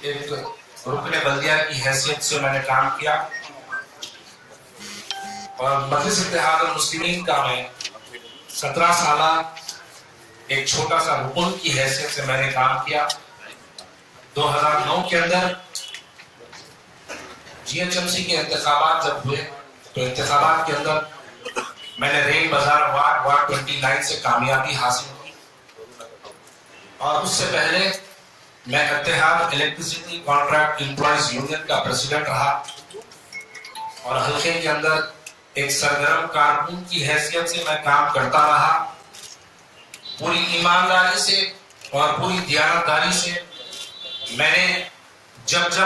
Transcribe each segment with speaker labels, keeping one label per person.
Speaker 1: ایک رکن بلدیہ کی حیثیت سے میں نے کام کیا اور مجلس اتحاد المسلمین کا میں 17 سالہ ایک چھوٹا سا رکن کی حیثیت سے میں نے کام کیا۔ 2009 کے اندر GHMC کے انتخابات جب ہوئے تو انتخابات کے اندر میں نے ریل بازار وارڈ 29 سے کامیابی حاصل کی، اور اس سے پہلے میں اتحاد الیکٹریسٹی کانٹریکٹ امپلائیز یونین کا پریزیڈنٹ رہا اور حلقے کے اندر ایک سرگرم کارکن کی حیثیت سے میں کام کرتا رہا۔ پوری ایمانداری سے اور پوری دیانتداری سے میں نے جب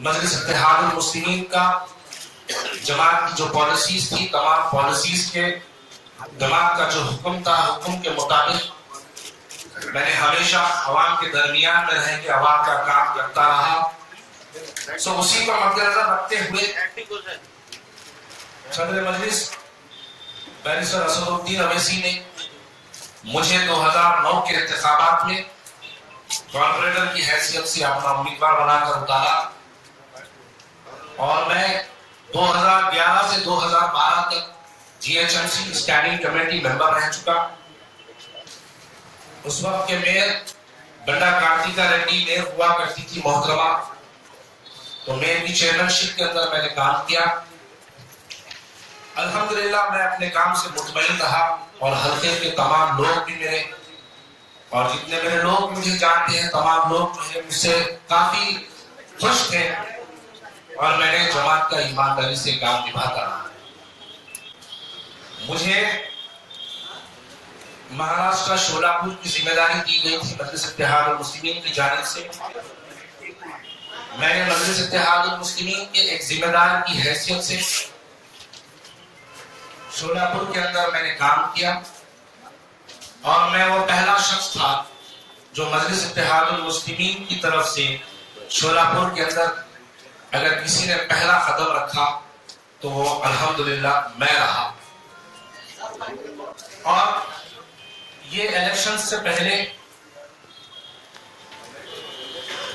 Speaker 1: مجلس اتحاد المسلمین کا جماعت کی جو پالیسیز تھی، تمام پالیسیز کے جماعت کا جو حکم تھا، حکم کے مطابق میں نے ہمیشہ عوام کے درمیان میں رہ کے عوام کا کام کرتا رہا۔ اسی کو مد نظر رکھتے ہوئے صدر مجلس بیرسٹر اسد الدین اویسی نے مجھے 2009 کے انتخابات میں کارپوریٹر کی حیثیت سے اپنا امیدوار بنا کر اتارا، اور میں 2011 سے 2012 تک GHMC اسٹینڈنگ کمیٹی ممبر رہ چکا۔ اس وقت کے میئر بنڈا کارتیکا ریڈی میئر ہوا کرتی تھی محترمہ، تو میئر کی چیئرمینشپ کے اندر میں نے کام کیا۔ الحمدللہ میں اپنے کام سے مطمئن رہا، اور حلقے کے تمام لوگ بھی میرے، اور جتنے میرے لوگ مجھے جانتے ہیں، تمام لوگ مجھ سے کافی خوش تھے، اور میں نے جماعت کا ایمانداری سے کام نبھاتا رہا۔ مجھے مہاراشٹر شولاپور کی ذمہ داری دی گئی تھی مجلس اتحاد المسلمین کی جانب سے۔ میں نے مجلس اتحاد المسلمین کے ایک ذمہ دار کی حیثیت سے شولاپور کے اندر میں نے کام کیا، اور میں وہ پہلا شخص تھا جو مجلس اتحاد المسلمین کی طرف سے شولاپور کے اندر اگر کسی نے پہلا قدم رکھا تو وہ الحمدللہ میں رہا۔ اور یہ الیکشن سے پہلے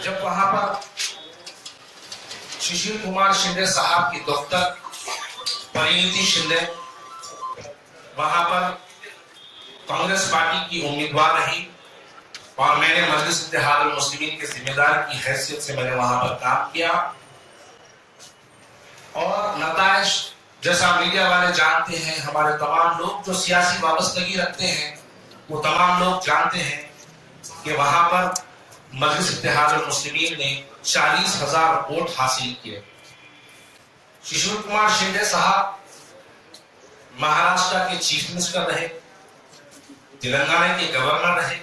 Speaker 1: جب وہاں پر ششیر کمار شندے صاحب کی دختر پرینیتی شندے وہاں پر کانگریس پارٹی کی امیدوار رہی، اور میں نے مجلس اتحاد المسلمین کے ذمہ دار کی حیثیت سے میں نے وہاں پر کام کیا، اور نتائج جیسا میڈیا والے جانتے ہیں، ہمارے تمام لوگ جو سیاسی وابستگی رکھتے ہیں وہ تمام لوگ جانتے ہیں کہ وہاں پر مجلس اتحاد المسلمین نے 40,000 ووٹ حاصل کیے۔ ششیر کمار شندے صاحب مہاراشٹر کے چیف منسٹر رہے، تلنگانہ کے گورنر رہے،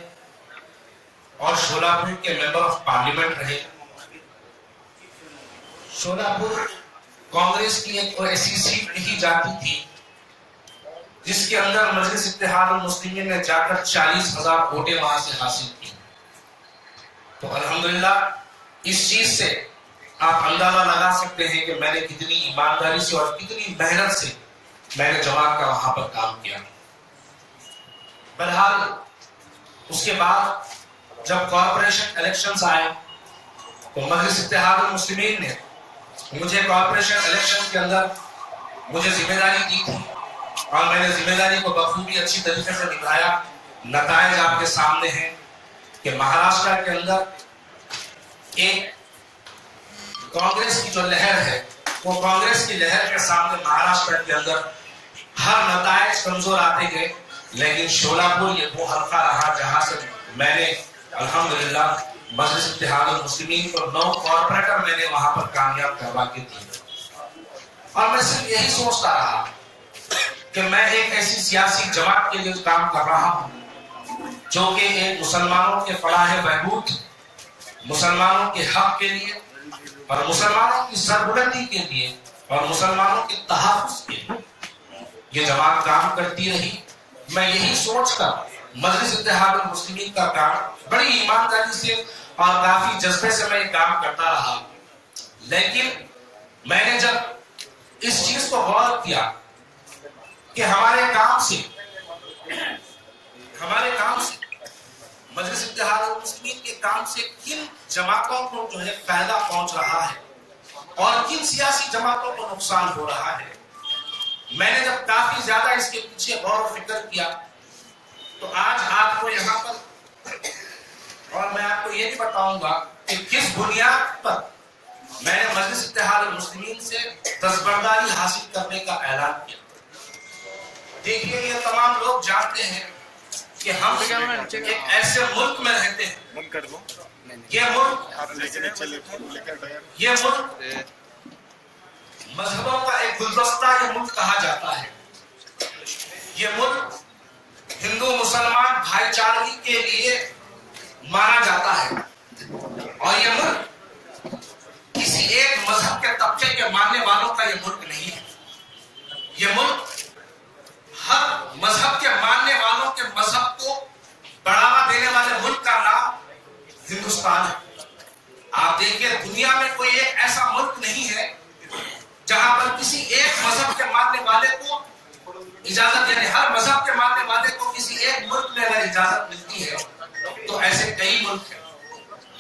Speaker 1: اور شولاپور کے ممبر آف پارلیمنٹ رہے۔ شولاپور کانگریس کی ایک ایسی سیٹ نہیں جاتی تھی جس کے اندر مجلس اتحاد المسلمین نے جا کر 40,000 ووٹیں وہاں سے حاصل کی۔ تو الحمدللہ اس چیز سے آپ اندازہ لگا سکتے ہیں کہ میں نے کتنی ایمانداری سے اور کتنی محنت سے میں نے جماعت کا وہاں پر کام کیا۔ بہرحال اس کے بعد جب کارپوریشن الیکشنز آئے تو مجلس اتحاد المسلمین نے مجھے کارپوریشن الیکشن کے اندر مجھے ذمہ داری دی تھی، اور میں نے ذمہ داری کو بخوبی اچھی طریقے سے نبھایا۔ نتائج آپ کے سامنے ہیں کہ مہاراشٹر کے اندر ایک کانگریس کی جو لہر ہے، وہ کانگریس کی لہر کے سامنے مہاراشٹر کے اندر ہر نتائج کمزور آتے گئے، لیکن شولاپور یہ وہ حلقہ رہا جہاں سے میں نے الحمدللہ مجلس اتحاد المسلمین کو 9 کارپوریٹر میں نے وہاں پر کامیاب کروا کے دی، اور میں صرف یہی سوچتا رہا کہ میں ایک ایسی سیاسی جماعت کے لیے کام کر رہا ہوں جو کہ ایک مسلمانوں کے فلاح بہبود، مسلمانوں کے حق کے لیے، اور مسلمانوں کی سربلندی کے لیے، اور مسلمانوں کے تحفظ کے لیے یہ جماعت کام کرتی رہی۔ میں یہی سوچ کر مجلس اتحاد المسلمین کا کام بڑی ایمانداری سے اور کافی جذبے سے میں کام کرتا رہا، لیکن میں نے جب اس چیز کو غور کیا کہ ہمارے کام سے मजलिस इत्तेहाद मुस्लिमीन के काम से किन जमातों को जो है फायदा पहुंच रहा है और किन सियासी जमातों को नुकसान हो रहा है। मैंने जब काफी ज्यादा इसके पीछे गौर और फिक्र किया तो आज आपको यहाँ पर और मैं आपको ये भी बताऊंगा कि किस बुनियाद पर मैंने मजलिस इत्तेहाद मुस्लिमीन से दस्तबरदारी हासिल करने का ऐलान किया। देखिए, ये तमाम लोग जानते हैं कि हम एक ऐसे मुल्क में रहते हैं, ये मुल्क मजहबों का एक गुलदस्ता ये मुल्क कहा जाता है। ये मुल्क हिंदू मुसलमान भाईचारगी के लिए माना जाता है और ये मुल्क किसी एक मजहब के तबके के मानने वालों का ये मुल्क नहीं है। ये मुल्क हर मजहब के मानने वालों के मजहब को बढ़ावा देने वाले मुल्क का नाम हिंदुस्तान है। आप देखिए, दुनिया में कोई एक ऐसा मुल्क नहीं है जहां पर किसी एक मजहब के मानने वाले को इजाजत, यानी हर मजहब के मानने वाले को किसी एक मुल्क में अगर इजाजत मिलती है तो ऐसे कई मुल्क हैं,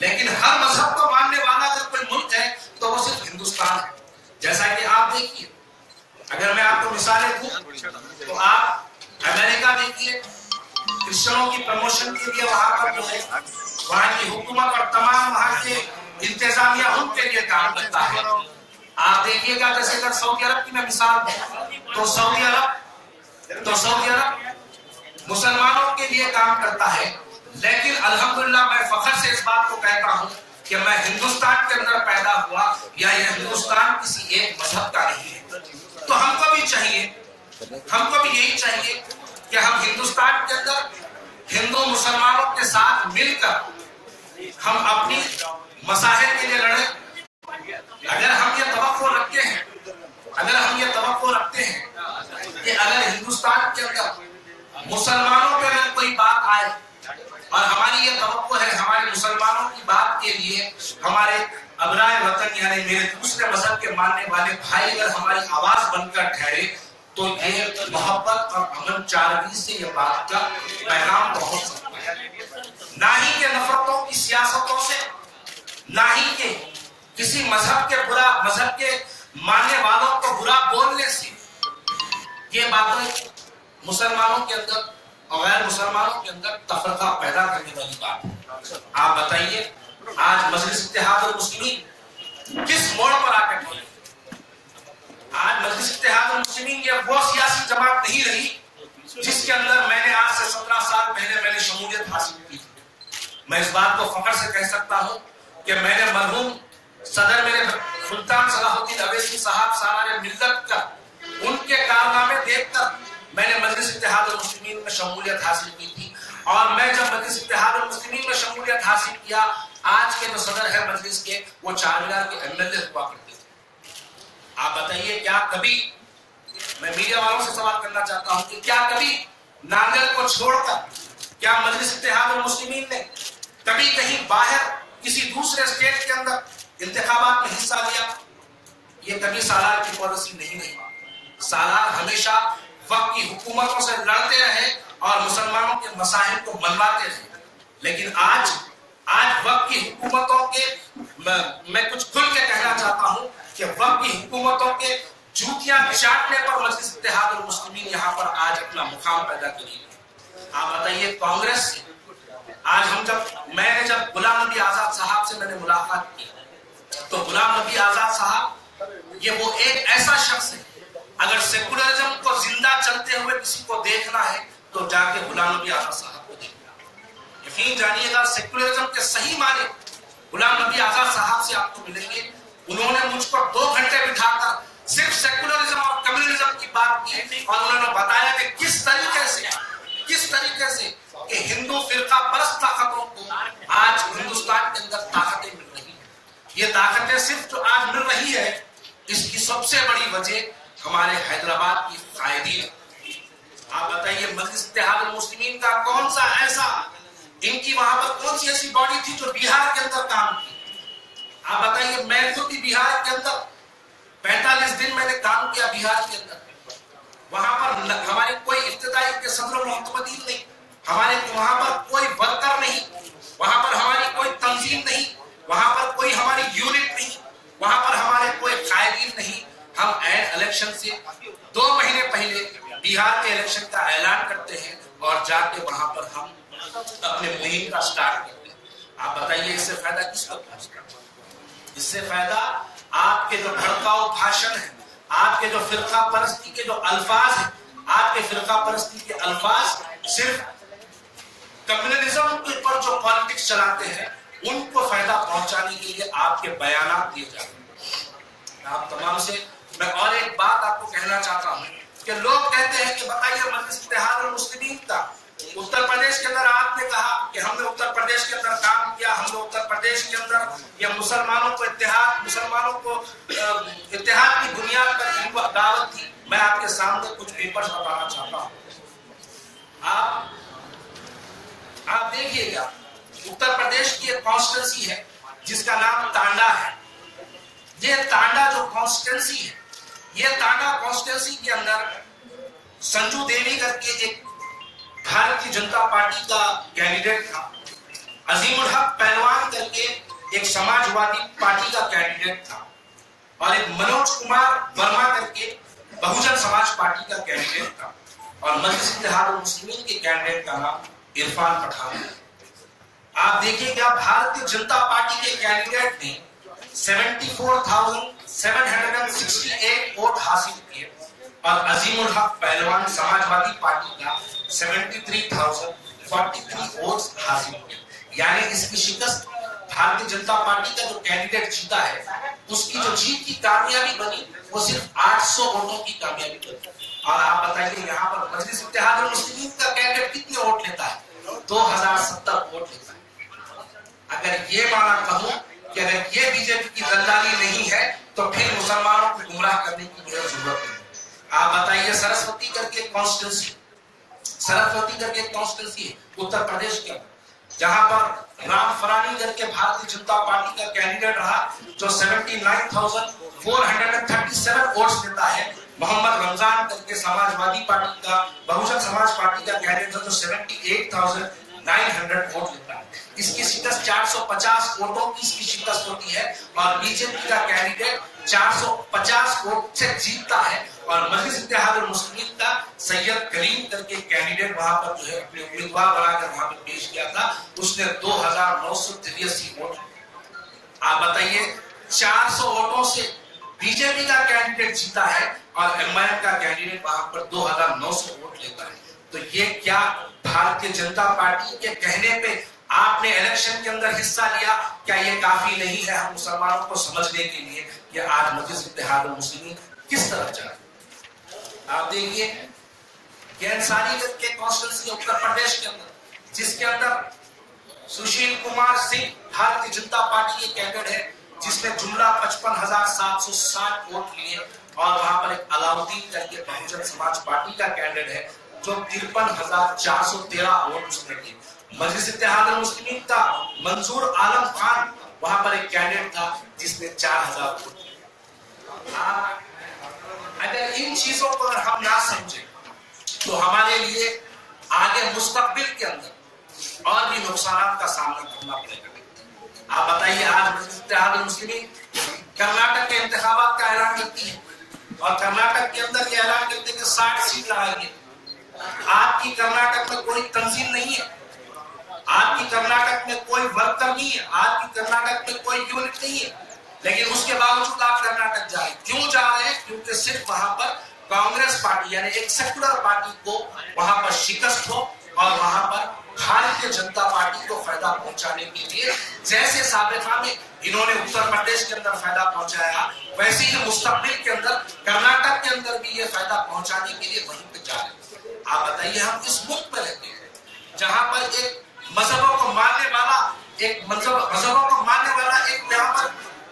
Speaker 1: लेकिन हर मजहब को मानने वाला अगर कोई मुल्क है तो वो सिर्फ हिंदुस्तान है। जैसा कि आप देखिए, अगर मैं आपको मिसालें दूं तो आप अमेरिका देखिए, क्रिश्चियनों की प्रमोशन के लिए वहां पर जो है वहां की हुकूमत और तमाम वहां के इंतजामिया उनके लिए काम करता है। आप देखिएगा, जैसे अगर सऊदी अरब की मैं मिसाल दूं तो सऊदी अरब मुसलमानों के लिए काम करता है, लेकिन अल्हम्दुलिल्लाह मैं फख्र से इस बात को कहता हूं कि मैं हिंदुस्तान के अंदर पैदा हुआ या यह हिंदुस्तान किसी एक मजहब का नहीं है। तो हमको भी यही चाहिए कि हम हिंदुस्तान के अंदर हिंदू मुसलमानों के साथ मिलकर हम अपनी मसाइल के लिए लड़े। अगर हम ये तवक्को रखते हैं कि अगर हिंदुस्तान के अंदर मुसलमानों पे अगर कोई बात आए और हमारी ये तवक्को है हमारे मुसलमानों की बात के लिए हमारे अबराए वतन यानी मेरे दूसरे मजहब के मानने वाले भाई अगर हमारी आवाज बनकर ठहरे तो ये मोहब्बत और अमन चारगी से ये बात का पैगाम पहुंच सकता है। ना ही के नफरतों की सियासतों से, ना ही के किसी मजहब के मानने वालों को बुरा बोलने से ये बातें मुसलमानों के अंदर और गैर मुसलमानों के अंदर तफरका पैदा करने वाली बात है। आप बताइए, आज मजलिस इत्तेहाद मुस्लिमीन किस मोड़ पर आकर खड़ी? आज मजलिस इत्तेहाद मुस्लिमीन ये वो सियासी जमात नहीं रही जिसके अंदर मैंने आज से 17 साल पहले मैंने शमूलियत हासिल की। मैं इस बात को फख्र से कह सकता हूं कि मैंने मरहूम सदर मेरे सुल्तान सलाहुद्दीन अवैसी साहब सालाने मिल्लत का उनके कारनामे देखकर मैंने मजलिस इत्तेहाद मुस्लिमीन में शमूलियत हासिल की थी। और मैं जब मजलिस इत्तेहाद मुस्लिमीन में शमूलियत हासिल किया, आज के जो सदर है मजलिस के वो चारमीनार के एमएलए हुआ करते थे। आप बताइए, क्या कभी, मैं मीडिया वालों से सवाल करना चाहता हूं कि क्या कभी नांगल को छोड़कर क्या मजलिस इत्तेहाद मुस्लिमीन ने कभी कहीं बाहर किसी दूसरे स्टेट के अंदर इंतखाबात में हिस्सा लिया? ये कभी सालार की पॉलिसी नहीं रही। सालार हमेशा वक्त की हुकूमतों से लड़ते रहे और मुसलमानों के मसाइल को मनवाते रहे। लेकिन आज वक्त की हुकूमतों के, मैं कुछ खुल के कहना चाहता हूं कि वक्त की हुकूमतों के जूतियां चाटने पर मजलिस इत्तेहाद मुस्लिमीन यहाँ पर आज अपना मुकाम पैदा करी। आप बताइए, कांग्रेस से आज मैंने जब गुलाम नबी आजाद साहब से मैंने मुलाकात की तो गुलाम नबी आजाद साहब ये वो एक ऐसा शख्स है, अगर सेकुलरिज्म को जिंदा चलते हुए किसी को देखना है तो जाके गुलाम नबी आजाद साहब को देखना। यकीन जानिएगा, सेकुलरिज्म के सही माने गुलाम नबी आजाद साहब से आपको मिलेंगे। उन्होंने मुझको 2 घंटे बिठाकर सिर्फ सेकुलरिज्म और कम्युनिज्म की बात की और उन्होंने बताया कि किस तरीके से कि हिंदू फिरका परस्त ताकतों को आज हिंदुस्तान के अंदर ताकतें मिल रही है। ये ताकतें सिर्फ जो आज मिल रही है, इसकी सबसे बड़ी वजह हमारे हैदराबाद की कायदीन। आप बताइए, मजलिस इत्तेहाद मुस्लिमीन का कौन सा ऐसा, इनकी वहां पर कौन सी ऐसी बॉडी थी जो बिहार के अंदर काम की? आप बताइए, मैं खुद भी बिहार के अंदर 45 दिन मैंने काम किया बिहार के अंदर। वहां पर हमारे कोई इब्तिदाई के सदर मुतमदीन नहीं, हमारे वहां पर कोई वर्कर नहीं, वहां पर हमारी कोई तंजीम नहीं, वहां पर कोई हमारी यूनिट नहीं, वहां पर हमारे कोई कायदीन नहीं। हम एन इलेक्शन से 2 महीने पहले बिहार के इलेक्शन का ऐलान करते हैं और जाके वहां पर हम अपने मुहिम का स्टार्ट करते हैं। आप बताइए इससे फायदा किसको पहुंचता? इससे फायदा आपके जो भड़काऊ भाषण है, आपके जो फिरका परस्ती के जो अल्फाज है, आपके फिरका परस्ती के अल्फाज सिर्फ कम्युनलिज्म के ऊपर जो पॉलिटिक्स चलाते हैं उनको फायदा पहुंचाने के लिए आपके बयानात दिए जाते हैं। आप तमाम से मैं और एक बात आपको कहना चाहता हूं कि लोग कहते हैं कि बताइए मजलिस इत्तेहादुल मुस्लिमीन का उत्तर प्रदेश के अंदर आपने कहा कि हमने उत्तर प्रदेश के अंदर काम किया, हमने उत्तर प्रदेश के अंदर या मुसलमानों को इत्तेहाद, मुसलमानों को इत्तेहाद की बुनियाद पर दावत दी। मैं आपके सामने कुछ पेपर्स बताना चाहता हूं। आप देखिएगा, उत्तर प्रदेश की एक कॉन्स्टिट्यूंसी है जिसका नाम तांडा है। ये तांडा जो कॉन्स्टिट्यूंसी है, ये तांडा कॉन्स्टिट्यूंसी के अंदर संजू देवी करके एक भारतीय जनता पार्टी का कैंडिडेट था, अजीमुल हक पहलवान करके एक समाजवादी पार्टी का कैंडिडेट था, और एक मनोज कुमार वर्मा करके बहुजन समाज पार्टी का कैंडिडेट था, और मजलिस इत्तेहादुल मुस्लिमीन के कैंडिडेट का नाम इरफान पठान है। आप देखिएगा, भारतीय जनता पार्टी के कैंडिडेट ने 74,768 वोट हासिल किए और अजीमुल हक पहलवान समाजवादी पार्टी का 73,043 वोट हासिल किए। यानी इसकी शिकस्त भारतीय जनता पार्टी का जो कैंडिडेट जीता है उसकी जो जीत की कामयाबी बनी वो सिर्फ 800 वोटों की कामयाबी बनी। और आप बताइए यहाँ पर मजलिस इत्तेहादुल मुस्लिमीन का कैंडिडेट कितने वोट लेता है? 2070 वोट लेता है। अगर ये माना कहूं कि अगर ये बीजेपी की दलाली नहीं है तो फिर मुसलमानों को गुमराह करने की जरूरत नहीं। आप बताइए, सरस्वती करके कॉन्स्टिट्यूंसी है उत्तर प्रदेश के अंदर, जहां पर राम फरानी करके भारतीय जनता पार्टी का कैंडिडेट रहा जो 79,437 वोट्स लेता है। मोहम्मद रमजान करके समाजवादी पार्टी का, बहुजन समाज पार्टी का कैंडिडेट जो 78,900 वोट लेता है। इसकी शिकस्त 450 वोटों की इसकी शिकस्त होती है और बीजेपी का कैंडिडेट 450 वोट से जीतता है। और मजलिस इत्तेहादुल मुस्लिमीन का सैयद करीम करके कैंडिडेट वहां पर जो है अपने उम्मीदवार बनाकर वहां पर पेश किया था, उसने 2,983 वोट। आप बताइए, 400 वोटों से बीजेपी का कैंडिडेट जीता है और एमआईएम का कैंडिडेट वहां पर 2,900 वोट लेता है। तो ये क्या भारतीय जनता पार्टी के कहने पे आपने इलेक्शन के अंदर हिस्सा लिया, क्या ये काफी नहीं है हम मुसलमानों को समझने के लिए कि आज मजलिस इत्तेहादुल मुस्लिमीन किस तरह चला? आप देखिए, अंसारी के कॉन्स्टिट्यूंसी उत्तर प्रदेश के अंदर, जिसके अंदर सुशील कुमार सिंह भारतीय जनता पार्टी के कैंडिडेट है, जिसने जुमला 55,760 वोट लिए, और वहां पर एक अलाउद्दीन करके बहुजन समाज पार्टी का कैंडिडेट है जो 53,413 वोट उसने लिए। मजलिस इत्तेहादुल मुस्लिमीन का मंजूर आलम खान वहां पर एक कैंडिडेट था जिसने 4,000 वोट लिए। अगर इन चीजों को अगर हम ना समझे तो हमारे लिए आगे मुस्तकबिल के अंदर और भी नुकसान का सामना करना पड़ेगा। आप बताइए, आज मजलिस इत्तेहादुल मुस्लिमीन कर्नाटक के इंतखाबात का ऐलान करती है और कर्नाटक के अंदर ये ऐलान करते हैं कि 60 सीट लड़ाएंगे। आपकी कर्नाटक में कोई तंजीम नहीं है, आपकी कर्नाटक में कोई वर्कर नहीं है, आपकी कर्नाटक में कोई यूनिट नहीं है, लेकिन उसके बावजूद आप कर्नाटक जा रहे हैं। क्यों जा रहे हैं? क्योंकि सिर्फ वहां पर कांग्रेस पार्टी यानी एक सेक्युलर पार्टी को वहां पर शिकस्त हो और वहां पर भारतीय जनता पार्टी को फायदा पहुंचाने के लिए, जैसे साबिका में इन्होंने उत्तर प्रदेश के अंदर फायदा पहुंचाया, वैसे ही मुस्तकबिल के अंदर कर्नाटक के अंदर भी ये फायदा पहुंचाने के लिए वहीं पे जा रहे हैं। आप बताइए, हम इस मुल्क में रहते हैं जहां पर एक मजहबों को मानने वाला एक यहाँ पर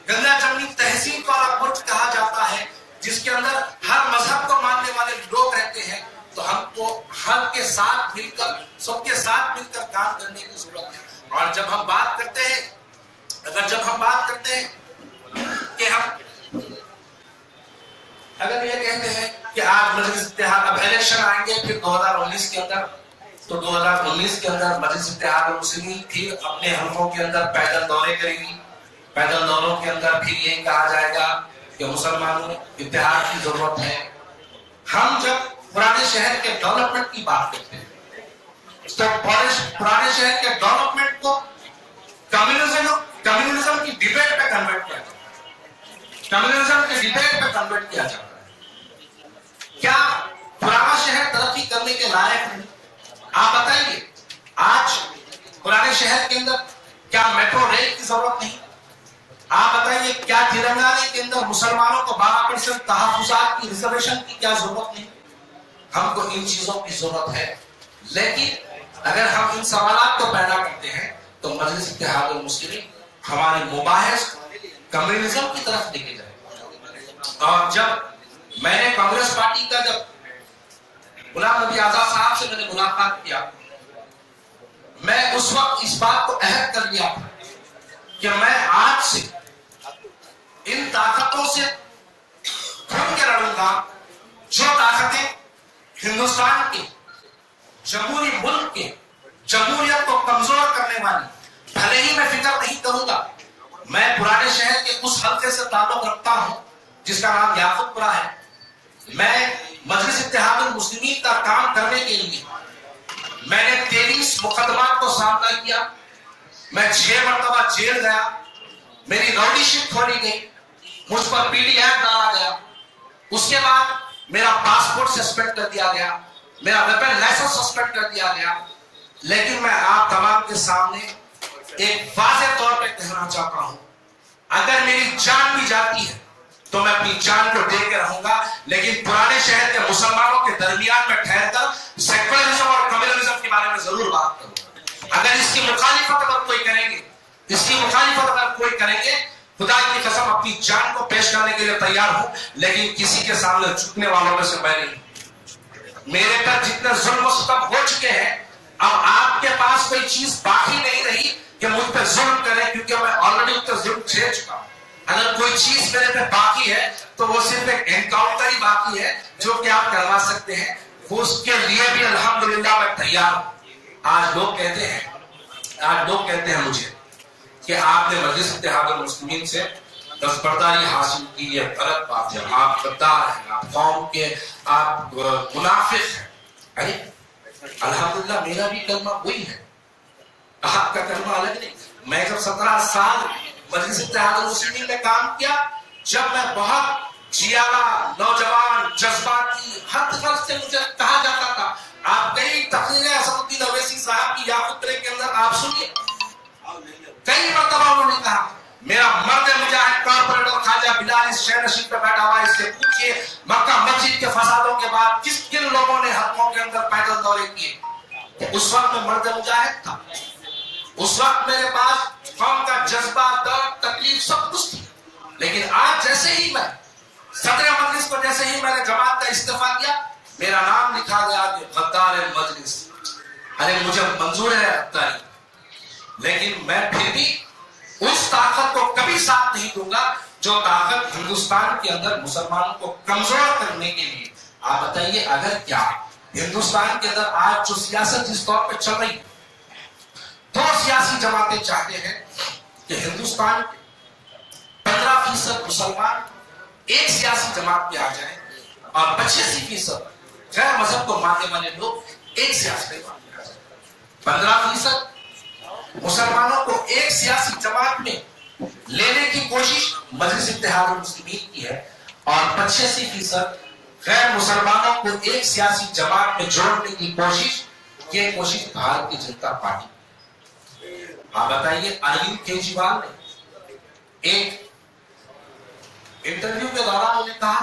Speaker 1: गंगा जमनी तहसील वाला मुल्क कहा जाता है, जिसके अंदर हर मजहब को मानने वाले लोग रहते हैं। तो हमको हर के साथ मिलकर, सबके साथ मिलकर काम करने की जरूरत है। और जब हम बात करते हैं कि हम अगर ये कहते हैं कि आज मजलिस इत्तेहाद, अब इलेक्शन आएंगे फिर 2019 के अंदर, تو 2019 کے اندر مجلس اتحاد المسلمین پھر اپنے حلقوں کے اندر پیدل دورے کرے گی. پیدل دوروں کے اندر پھر یہ کہا جائے گا کہ مسلمانوں اتحاد کی ضرورت ہے. ہم جب پرانے شہر کے ڈیولپمنٹ کی بات کرتے ہیں تو پرانے شہر کے ڈیولپمنٹ کو کمیونزم کی ڈیبیٹ پہ کنورٹ کیا جاتا ہے. کمیونزم کے ڈیبیٹ پہ کنورٹ کیا جاتا ہے. کیا پرانا شہر ترقی کرنے کے لائق نہیں؟ آپ بتائیے آج پرانے شہر کے اندر کیا میٹرو ریل کی ضرورت نہیں؟ آپ بتائیے کیا تلنگانہ کے اندر مسلمانوں کو 12% تحفظات کی ریزرویشن کی کیا ضرورت نہیں؟ ہم کو ان چیزوں کی ضرورت ہے. لیکن اگر ہم ان سوالات کو پیدا کرتے ہیں تو مجلس اتحاد المسلمین ہمارے مباحث کمیونزم کی طرف لے کے جائے. اور جب میں نے کانگریس پارٹی کا جب غلام نبی آزاد صاحب سے میں نے ملاقات کیا، میں اس وقت اس بات کو عہد کر لیا تھا کہ میں آج سے ان طاقتوں سے کھل کے لڑوں گا جو طاقتیں ہندوستان کے جمہوری ملک کے جمہوریت کو کمزور کرنے والی. بھلے ہی میں فکر نہیں کروں گا، میں پرانے شہر کے اس حلقے سے تعلق رکھتا ہوں جس کا نام یاقوت پورہ ہے. میں مجلس اتحاد المسلمین کا کام کرنے کے لیے میں نے 23 مقدمات کو سامنا کیا. میں 6 مرتبہ جیل گیا، میری راؤڈی شپ کھولی گئی، مجھ پر PD ایکٹ ڈالا گیا. اس کے بعد میرا پاسپورٹ سسپینڈ کر دیا گیا، میرا ویپن لائسنس سسپینڈ کر دیا گیا. لیکن میں آپ تمام کے سامنے ایک واضح طور پہ کہنا چاہتا ہوں، اگر میری جان بھی جاتی ہے تو میں اپنی جان کو دے کے رہوں گا، لیکن پرانے شہر کے مسلمانوں کے درمیان میں ٹھہر کر سیکولرزم اور کمیونزم کے بارے میں ضرور بات کروں گا. اگر اس کی مخالفت اگر کوئی کریں گے، اس کی مخالفت اگر کوئی کریں گے، خدا کی قسم اپنی جان کو پیش کرنے کے لیے تیار ہوں، لیکن کسی کے سامنے جھکنے والوں میں سے میں نہیں. میرے پر جتنے ظلم و ستم ہو چکے ہیں، اب آپ کے پاس کوئی چیز باقی نہیں رہی کہ مجھ پہ ظلم کریں، کیونکہ میں آلریڈی اس پہ ظلم جھیل چکا ہوں. اگر کوئی چیز میرے پہ باقی ہے تو وہ صرف ایک انکاؤنٹر ہی باقی ہے جو کہ آپ کروا سکتے ہیں. اس کے لیے بھی الحمدللہ میں تیار ہوں. آج لوگ کہتے ہیں مجھے کہ آپ نے مجلس اتحاد المسلمین سے دستبرداری حاصل کی، یہ غلط بات ہے، آپ غدار ہیں، آپ قوم کے آپ منافق ہیں. ارے الحمدللہ میرا بھی کلمہ وہی ہے، آپ کا کلمہ الگ نہیں. میں جب 17 سال مجلس اتحاد المسلمین میں کام کیا، جب میں بہت جیالہ نوجوان جذباتی حد فرض سے مجھے کہا جاتا تھا، آپ کئی تقریریں اسد الدین اویسی صاحب کی یاقوت پورہ کے اندر آپ سنیے، کئی مرتبہ انہوں نے کہا میرا مرد مجاہد کارپوریٹر خواجہ بلال اس شہر نشین پہ بیٹھا ہوا ہے، اس سے پوچھئے مکہ مسجد کے فسادوں کے بعد کن لوگوں نے حلقوں کے اندر پیدل دورے کیے. اس وقت میں مرد مجاہد تھا، اس وقت میرے پاس قوم کا جذبہ، درد، تکلیف سب کچھ تھی. لیکن آج جیسے ہی میں صدر مجلس کو جیسے ہی میں نے جماعت کا استعفیٰ کیا، میرا نام لکھا گیا کہ غدار مجلس. ارے مجھے منظور ہے غداری، لیکن میں پھر بھی اس طاقت کو کبھی ساتھ نہیں دوں گا جو طاقت ہندوستان کے اندر مسلمانوں کو کمزور کرنے کے لیے. آپ بتائیے اگر کیا ہندوستان کے اندر آج جو سیاست جس طور پہ چل رہی، 2 سیاسی جماعتیں چاہتے ہیں کہ ہندوستان کے 15% مسلمان ایک سیاسی جماعت میں آ جائیں اور 85% غیر مذہب کو ماننے والے لوگ ایک سیاسی جماعت میں آ جائیں. 15% مسلمانوں کو ایک سیاسی جماعت میں لینے کی کوشش مجلس اتحاد المسلمین کی ہے، اور 85% غیر مسلمانوں کو ایک سیاسی جماعت میں جوڑنے کی کوشش، یہ کوشش بھارت کی جنتا پارٹی. آپ بتائیے اروند کیجریوال نے ایک انٹرویو کے دوران انہوں نے کہا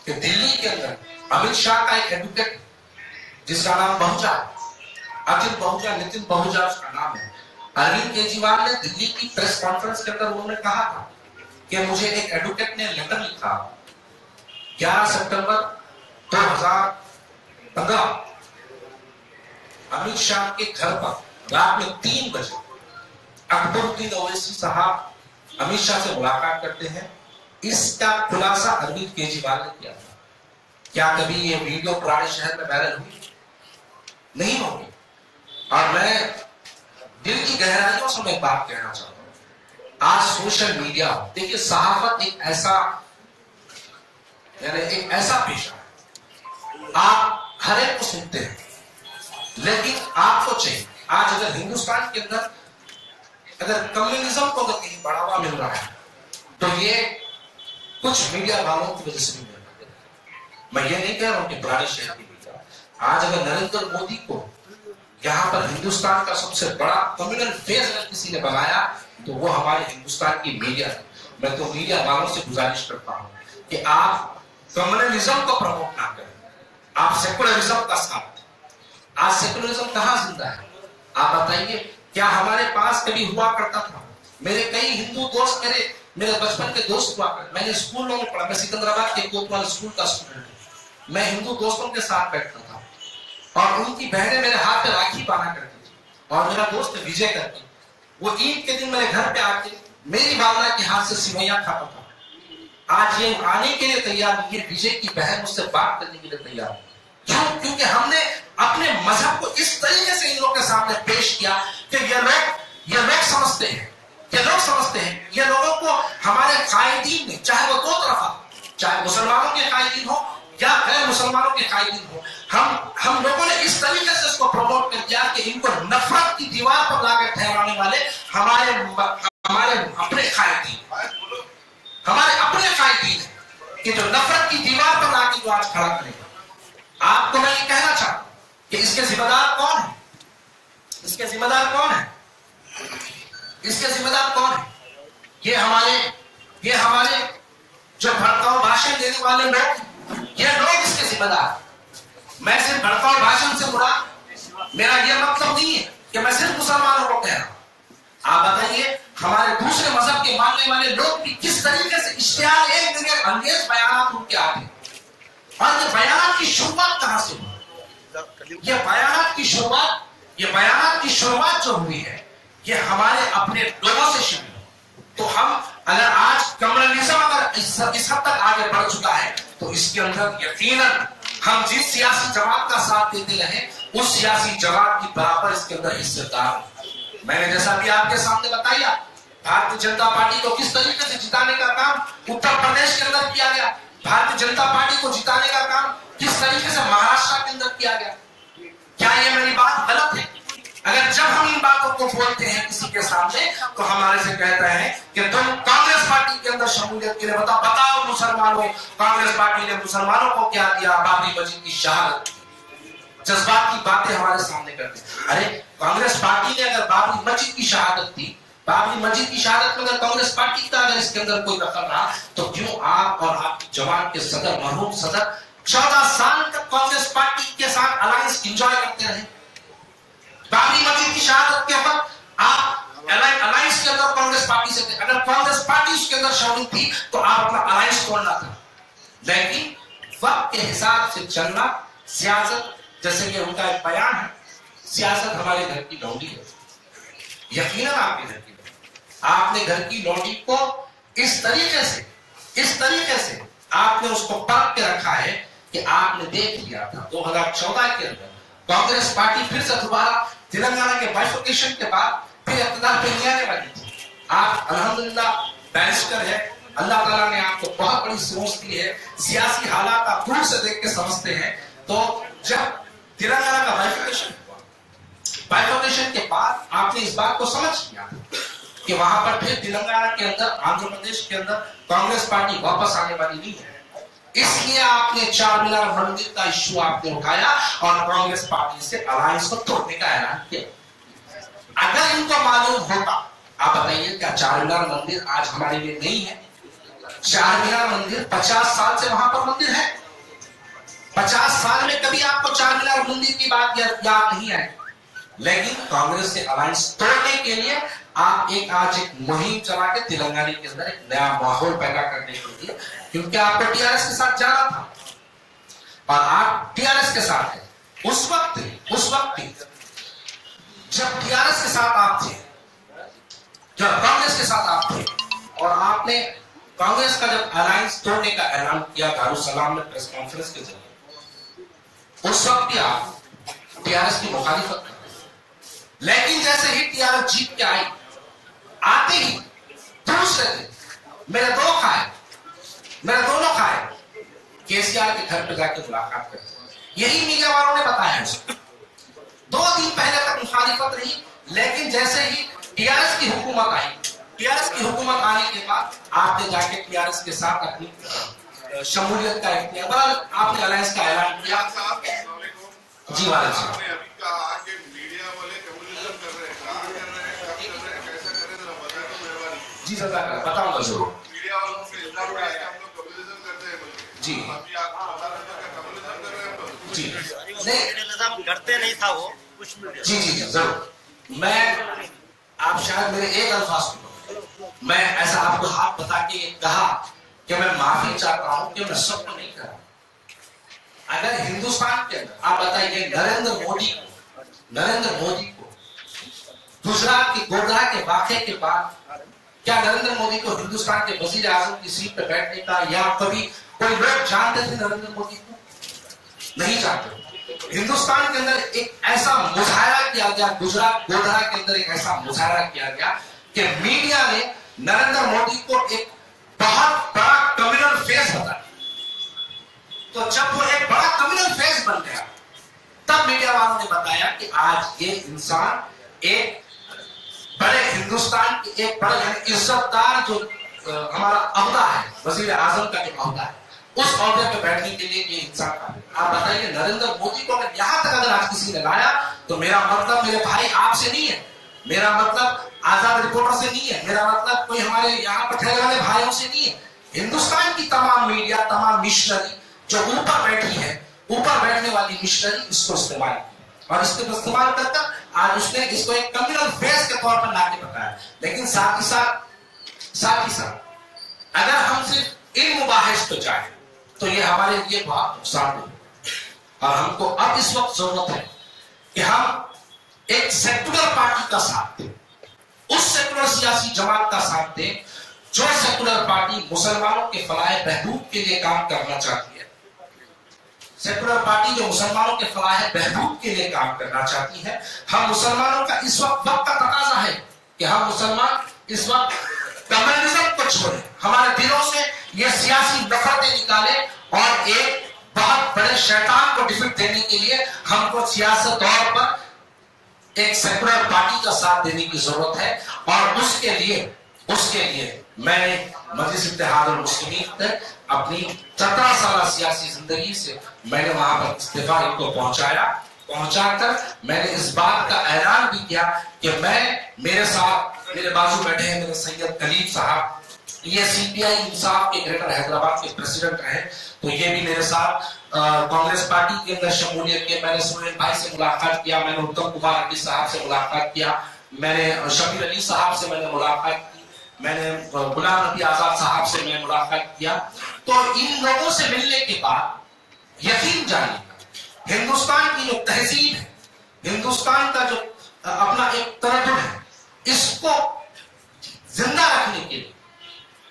Speaker 1: کہ دلی کے اندر امت شاہ کا ایک ایڈوکیٹ جس کا نام بہوجا، اتل بہوجا، نتن بہوجا اس کا نام ہے، اروند کیجریوال نے دلی کی پریس کانفرنس کے اندر انہوں نے کہا تھا کہ مجھے ایک ایڈوکیٹ نے لیٹر لکھا 11 سپٹمبر 2015 امت شاہ کے گھر پر رات میں 3 بجے اکبر الدین اویسی صاحب امت شاہ سے ملاقات کرتے ہیں. اس کا خلاصہ اروند کیجریوال نے کیا تھا. کیا کبھی یہ ویڈیو پرانے شہر میں وائرل ہوئی؟ نہیں ہوگی. اور میں دل کی گہرائیوں سے میں بات کہنا چاہتا ہوں. آج سوشل میڈیا, دیکھیے صحافت ایک ایسا پیشہ ہے, آپ ہر ایک کو سنتے ہیں, لیکن آپ کو چاہیے آج اگر ہندوستان کے اندر اگر کمیونزم کو اگر کہیں بڑھاوا مل رہا ہے تو یہ کچھ میڈیا والوں کی وجہ سے نہیں مل رہا. میں یہ نہیں کہہ رہا ہوں کہ پرانے شہر کی میڈیا, آج اگر نریندر مودی کو یہاں پر ہندوستان کا سب سے بڑا کمیونل فیس اگر کسی نے بنایا تو وہ ہمارے ہندوستان کی میڈیا ہے. میں تو میڈیا والوں سے گزارش کرتا ہوں کہ آپ کمیونلزم کو پروموٹ نہ کریں, آپ سیکولرزم کا ساتھ. آج سیکولرزم کہاں زندہ ہے آپ بتائیے؟ کیا ہمارے پاس کبھی ہوا کرتا تھا؟ میرے کئی ہندو دوست, میرے بچپن کے دوست ہوا کرتے, میں نے اسکولوں میں پڑھا, میں سکندرآباد کے کوتوال اسکول کا اسٹوڈنٹ ہوں. میں ہندو دوستوں کے ساتھ بیٹھتا تھا اور ان کی بہنیں میرے ہاتھ پہ راکھی باندھا کرتی تھی. اور میرا دوست وجے کرتی, وہ عید کے دن میرے گھر پہ آ کے میری والدہ کے ہاتھ سے سویاں کھاتا تھا. آج یہ آنے کے لیے تیار نہیں ہے, وجے کی بہن مجھ سے بات کرنے کے لیے تیار ہے. کیوں؟ کیونکہ ہم نے اپنے مذہب کو اس طریقے سے ان لوگوں کے سامنے پیش کیا کہ یہ لوگ سمجھتے ہیں, یہ لوگوں کو ہمارے قائدین نے, چاہے وہ دو طرفہ, چاہے مسلمانوں کے قائدین ہو یا غیر مسلمانوں کے قائدین ہو, ہم لوگوں نے اس طریقے سے اس کو پروموٹ کر دیا کہ ان کو نفرت کی دیوار پر لا کر ٹھہرانے والے ہمارے اپنے قائدین ہیں کہ جو نفرت کی دیوار پر لا کے جو آج کھڑا کرے گا. آپ کو میں یہ کہنا چاہتا ہوں کہ اس کے ذمہ دار کون ہے؟ اس کے ذمہ دار کون ہے؟ یہ ہمارے جو بھڑکاؤ بھاشن دینے والے لوگ, یہ لوگ اس کے ذمہ دار. میں صرف بھڑکاؤ بھاشن سے مراد میرا یہ مطلب نہیں ہے کہ میں صرف مسلمانوں کو کہہ رہا ہوں. آپ بتائیے ہمارے دوسرے مذہب کے ماننے والے لوگ بھی کس طریقے سے اشتعال انگیز بیانات ان کے آتے ہیں. اور یہ بیانات کی شروعات کہاں سے ہوئی؟ یہ بیانات کی شروعات جو ہوئی ہے یہ ہمارے اپنے لوگوں سے شروع ہوئی. تو ہم اگر آج کمیونلزم اگر اس حد تک آگے بڑھ چکا ہے تو اس کے اندر یقیناً ہم جس سیاسی جماعت کا ساتھ دیتے رہے اس سیاسی جماعت کی برابر اس کے اندر حصے دار. میں نے جیسا بھی آپ کے سامنے بتایا, بھارتیہ جنتا پارٹی کو کس طریقے سے جتانے کا کام اتر پردیش کے اندر کیا گیا, بھارتیہ جنتا پارٹی کو جتانے کا کام کس طریقے سے مہاراشٹر کے اندر کیا گیا. کیا یہ میری بات غلط ہے؟ اگر جب ہم ان باتوں کو بولتے ہیں کسی کے سامنے تو ہمارے سے کہتا ہے کہ تم کانگریس پارٹی کے اندر شمولیت کے لیے بتاؤ مسلمانوں, کانگریس پارٹی نے مسلمانوں کو کیا دیا؟ بابری مسجد کی شہادت. جذبات کی باتیں ہمارے سامنے کرتے ہیں. ارے کانگریس پارٹی نے اگر بابری مسجد کی شہادت دی, بابری مسجد کی شہادت میں اگر کانگریس پارٹی کا اگر اس کے اندر کوئی دخل رہا تو کیوں آپ اور آپ کی جماعت کے صدر, مرحوم صدر 14 سال تک کانگریس پارٹی کے ساتھ الائنس انجوائے کرتے رہے؟ بابری مسجد کی شہادت کے وقت آپ الائنس کے اندر کانگریس پارٹی سے تھے. اگر کانگریس پارٹی اس کے اندر شامل تھی تو آپ اپنا الائنس توڑنا تھا. لیکن وقت کے حساب سے چلنا, سیاست جیسے کہ ان کا ایک بیان ہے, سیاست ہمارے گھر کی لونڈی ہے. یقیناً آپ کے گھر کی لونڈی, آپ نے گھر کی لونڈی کو اس طریقے سے آپ نے اس کو پرکھ کے رکھا ہے کہ آپ نے دیکھ لیا تھا 2014 کے اندر کانگریس پارٹی پھر سے دوبارہ تلنگانہ کے بائیفرکیشن کے بعد پھر اقتدار پہ نہیں آنے والی تھی. آپ الحمدللہ بیرسٹر ہے, اللہ تعالیٰ نے آپ کو بہت بڑی سوچ دی ہے, سیاسی حالات آپ دور سے دیکھ کے سمجھتے ہیں. تو جب تلنگانہ کا بائیفرکیشن کے بعد آپ نے اس بات کو سمجھ لیا کہ وہاں پر پھر تلنگانہ کے اندر, آندھرا پردیش کے اندر کانگریس پارٹی واپس آنے والی نہیں ہے. اس لیے آپ نے چار مینار مندر کا ایشو آپ نے اٹھایا اور کانگریس پارٹی سے الائنس کو توڑنے کا اعلان کیا. اگر ان کو معلوم ہوتا, آپ بتائیے کیا چار مینار مندر آج ہمارے لیے نہیں ہے؟ چار مینار مندر 50 سال سے وہاں پر مندر ہے. 50 سال میں کبھی آپ کو چار مینار مندر کی بات یاد نہیں آئی. لیکن کانگریس سے الائنس توڑنے کے لیے آپ آج ایک مہم چلا کے تلنگانہ کے اندر ایک نیا ماحول پیدا کرنے کے لیے, کیونکہ آپ کو ٹی آر ایس کے ساتھ جانا تھا اور آپ ٹی آر ایس کے ساتھ ہیں. اس وقت جب ٹی آر ایس کے ساتھ آپ تھے, جب کانگریس کے ساتھ آپ تھے اور آپ نے کانگریس کا جب الائنس توڑنے کا اعلان کیا دارالسلام میں پریس کانفرنس کے ذریعے, اس وقت بھی آپ टीआरएस की मुखालिफत करते थे, लेकिन जैसे ही टीआरएस जीत के आई, आते ही दूसरे दिन मेरे दोनों खाए केसीआर के घर पे जाके मुलाकात करते। यही मीडिया वालों ने बताया उसको। 2 दिन पहले तक मुखालिफत रही, लेकिन जैसे ही टीआरएस की हुकूमत आई, टीआरएस की हुकूमत आने के बाद आपने जाके टीआरएस के साथ अपनी शमूलियत का आपने अलायंस का ऐलान किया। जी वाले साहब, जी सर बताऊंगा जरूर। जी जी नहीं
Speaker 2: करते नहीं था वो कुछ।
Speaker 1: जी जी जरूर। मैं आप शायद मेरे एक अल्फाज सुनो, मैं ऐसा आपको हाथ बता के कहा कि मैं माफी चाहता हूं कि मैं सबको नहीं कर रहा। अगर हिंदुस्तान के अंदर आप बताइए नरेंद्र मोदी को गुजरात के गोधरा के वाक़े के बाद क्या नरेंद्र मोदी को हिंदुस्तान के वजीर आजम की सीट पर बैठने का या कभी कोई लोग जानते थे नरेंद्र मोदी को? नहीं जानते। हिंदुस्तान के अंदर एक ऐसा मुजाहरा किया गया, गुजरात गोधरा के अंदर एक ऐसा मुजाहरा किया गया कि मीडिया ने नरेंद्र मोदी को एक बहुत बड़ा कम्युनल फेस बताया। तो जब वो एक बड़ा कम्युनल फेस बन गया, तब मीडिया वालों ने बताया कि आज ये इंसान एक बड़े हिंदुस्तान के एक बड़े इज्जतदार जो हमारा अहदा है, वजीर आजम का जो अहदा है, उस अहदे पे बैठने के लिए ये इंसान का। आप बताइए नरेंद्र मोदी को अगर यहां तक अगर आज किसी ने लाया, तो मेरा मतलब मेरे भाई आपसे नहीं है, मेरा मतलब आजाद रिपोर्टर से नहीं है, मेरा मतलब कोई हमारे यहाँ पर ठहरे वाले भाइयों से नहीं है। हिंदुस्तान की तमाम मीडिया, तमाम मिशनरी जो ऊपर बैठी है, ऊपर बैठने वाली मिशनरी इसको इस्तेमाल की और इसको इस्तेमाल कर आज उसने इसको एक कम्युनल फेस के तौर पर लाके बताया। लेकिन साथ ही साथ अगर हम सिर्फ इन मुबाहिस पे जाए तो ये हमारे लिए बहुत नुकसान है। और हमको अब इस वक्त जरूरत है कि हम एक सेकुलर पार्टी का साथ दें, उस सेकुलर सियासी जमात का साथ दें जो सेकुलर पार्टी मुसलमानों के फलाह बहबूद के लिए काम करना चाहती है। सेकुलर पार्टी जो मुसलमानों के फलाह बहबूद के लिए काम करना चाहती है। हम मुसलमानों का इस वक्त का तकाजा है कि हम मुसलमान इस वक्त कम्युनिज्म को छोड़े, हमारे दिलों से ये सियासी नफरतें निकाले और एक बहुत बड़े शैतान को डिफीट देने के लिए हमको सियासत तौर पर एक सेकुलर पार्टी का साथ देने की जरूरत है। और उसके लिए मैंने मजलिस इत्तेहादुल मुस्लिमीन तक अपनी 17 साल सियासी जिंदगी से मैंने वहां पर इस्तीफा इनको पहुंचाकर मैंने इस बात का ऐलान भी किया कि मेरे साथ मेरे बाजू बैठे हैं मेरे सैयद कलीम साहब, ये सीपीआई इंसाफ के ग्रेटर हैदराबाद के प्रेसिडेंट रहे, तो ये भी मेरे साथ कांग्रेस पार्टी के अंदर शमूलियत के। मैंने सुहेल भाई से मुलाकात किया, मैंने उत्तम कुमार रेड्डी साहब से मुलाकात किया, मैंने शबीर अली साहब से मैंने मुलाकात की, मैंने गुलाम नबी आजाद साहब से मैं मुलाकात किया। तो इन लोगों से मिलने के बाद यकीन जानिए हिंदुस्तान की जो तहजीब है, हिंदुस्तान का जो अपना एक तरजुम है, इसको जिंदा रखने के लिए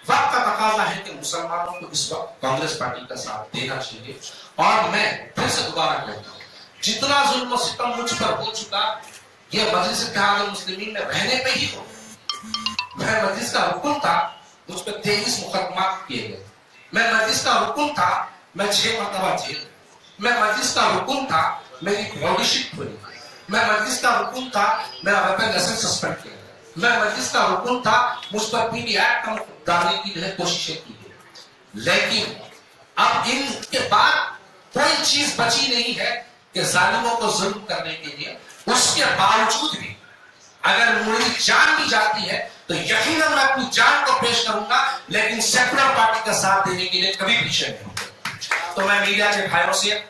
Speaker 1: वक्त का तकाजा है कि मुसलमानों को इस वक्त कांग्रेस पार्टी का साथ देना चाहिए। और मैं फिर से दोबारा कहता हूँ, जितना जुल्म सितम मुझ पर हो चुका, ये मजलिस इत्तेहादुल मुस्लिमीन में रहने पे ही हो। मैं मजलिस का रुकन था, मुझ पर 23 मुकदमा किए गए। मैं मजलिस का रुकन था, मैं 6 मरतबा जेल। मैं मजलिस का रुकन था, मेरी बॉडी शिफ्ट हुई। मैं मजलिस का रुकन था, मेरा वेपन लाइसेंस सस्पेंड किया। मैं मजलिस का रुकन था, मुझ पर पीडी एक्ट का डालने की कोशिशें की गई। लेकिन अब इनके बाद कोई चीज बची नहीं है कि जालिमों को जुल्म करने के लिए। उसके बावजूद भी अगर मेरी जान भी जाती है तो यकीनन मैं अपनी जान को पेश करूंगा, लेकिन सेकुलर पार्टी का साथ देने के लिए कभी पीछे नहीं होगा। तो मैं मीडिया के भाइयों से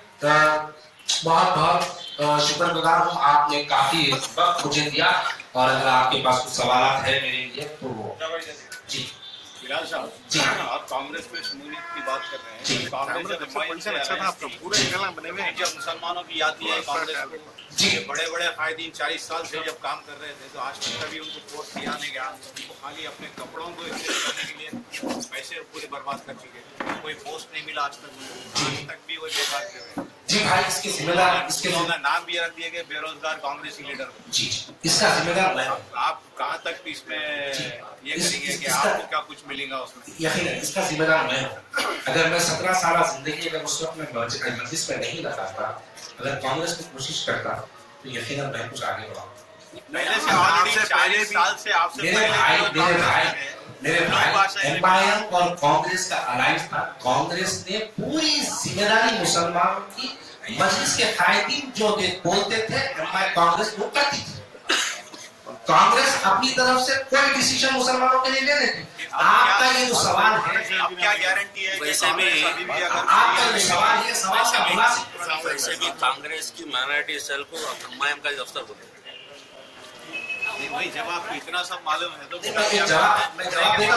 Speaker 1: बहुत बहुत शुक्रगुजार हूं, आपने काफी वक्त मुझे दिया। और अगर आपके पास कुछ सवाल है मेरे लिए तो वो जी
Speaker 2: बिलाल साहब
Speaker 1: जी
Speaker 2: आप कांग्रेस में शमूलियत की बात कर रहे हैं।
Speaker 1: जी
Speaker 2: कांग्रेस जब अच्छा था आपका पूरे बने हुए हैं, जब मुसलमानों की याद है कांग्रेस को
Speaker 1: जी
Speaker 2: बड़े बड़े कायदीन 40 साल से जब काम कर रहे थे, तो आज तक कभी उनको वोट दिया नहीं गया। उनको खाली अपने कपड़ों को इस्तेमाल करने के लिए पैसे पूरे बर्बाद कर चुके, कोई पोस्ट नहीं मिला आज तक भी वो बेकार कर रहे हैं।
Speaker 1: जी भाई, इसके जिम्मेदार
Speaker 2: नाम भी रख दिए गए बेरोजगार कांग्रेसी लीडर।
Speaker 1: जी, इसका जिम्मेदार मैं हूँ।
Speaker 2: आप कहाँ तक इसमें ये करेंगे कि आपको क्या कुछ मिलेगा उसमें?
Speaker 1: यकीनन इसका जिम्मेदार मैं हूँ। अगर मैं 17 साल जिंदगी अगर उस वक्त में मजलिस में नहीं लगाता, अगर कांग्रेस की कोशिश करता, तो यकीनन मैं कुछ आगे बढ़ा। मेरे भाई एम्पायर और कांग्रेस का अलायंस था। कांग्रेस ने पूरी जिम्मेदारी मुसलमानों की मजलिस के कायदीन जो बोलते थे, कांग्रेस वो करती थी। कांग्रेस अपनी तरफ से कोई डिसीजन मुसलमानों के लिए ले लेती। आपका ये जो सवाल है,
Speaker 2: क्या गारंटी है?
Speaker 3: वैसे भी
Speaker 1: आपका जो सवाल है, सवाल का मुनासिब।
Speaker 3: वैसे भी कांग्रेस की माइनॉरिटी सेल को एमआईएम का दफ्तर बोलते हैं।
Speaker 2: भाई जब आपको इतना सब मालूम है तो
Speaker 1: मैं जवाब देगा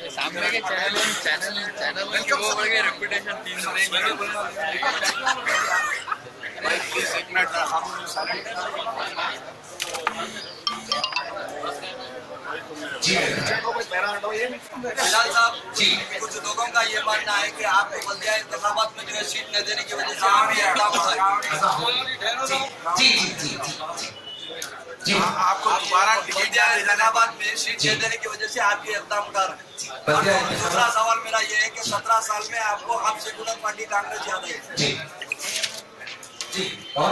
Speaker 4: सामने के चैनल में वो बढ़ गए रेपुटेशन 3
Speaker 2: भाई प्लीज एक मिनट
Speaker 1: जी
Speaker 5: बिलाल साहब जी, कुछ लोगों का ये मानना है कि आपको बल्दिया इंतखाबात में जो है सीट न देने की वजह से
Speaker 1: जी जी जी जी
Speaker 5: आपको दोबारा बल्दिया इंतखाबात में सीट न देने की वजह से आप ये इक़दाम उठा रहे हैं। दूसरा सवाल मेरा ये है कि 17 साल में आपको हम सेकुलर पार्टी कांग्रेस याद है?
Speaker 1: जी जी। और